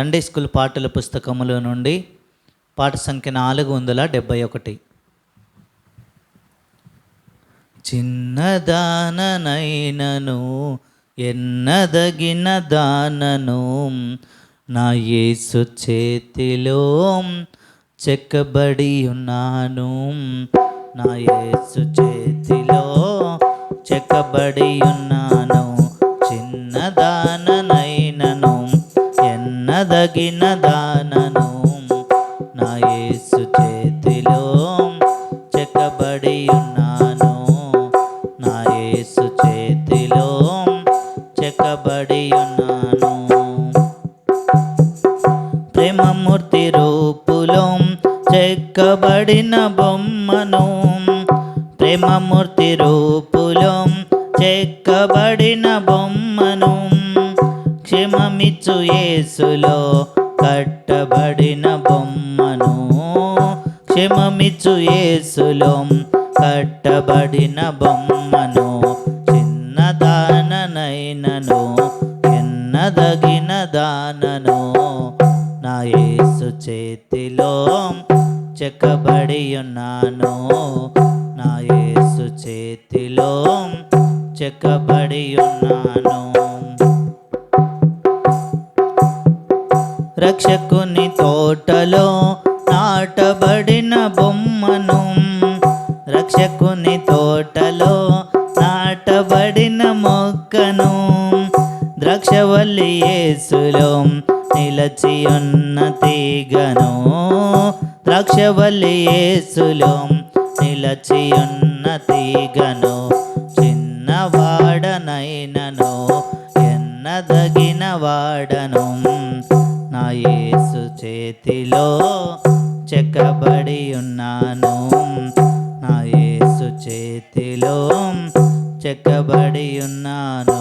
Sunday school పాటల పుస్తకములో నుండి పాట సంఖ్య 471. చిన్నదాననైనను ఎన్నదగిన దానను నా యేసు చేతిలో చెక్కబడి ఉన్నాను. నా యేసు చేతిలో చెక్కబడి ఉన్నాను. చిన్నదాననైనను ఎన్నదగిన దానను నా యేసు చేతిలో చెక్కబడి ఉన్నాను. నా యేసు చేతిలో చెక్కబడి ఉన్నాను. ప్రేమమూర్తి రూపులో చెక్కబడిన బొమ్మను, ప్రేమమూర్తి రూపులో చెక్కబడిన బొమ్మను, క్షేమమిచ్చు యేసులో కట్టబడిన బొమ్మను, క్షేమమిచ్చు యేసులో కట్టబడిన బొమ్మను, చిన్నదాననైనను ఎన్నదగిన దానను నా యేసు చేతిలో చెక్కబడి ఉన్నాను. నా యేసు చేతిలో చెక్కబడి ఉన్నాను. రక్షకుని తోటలో నాటబడిన బొమ్మను, రక్షకుని తోటలో నాటబడిన మొక్కను, ద్రాక్షవల్లి యేసులో నిలచి ఉన్న తీగను, ద్రాక్షవల్లి యేసులో నిలచి ఉన్న తీగను, చిన్నవాడనైనను ఎన్నదగిన వాడను నా యేసు చేతిలో చెక్కబడి ఉన్నాను. నా యేసు చేతిలో చెక్కబడి ఉన్నాను.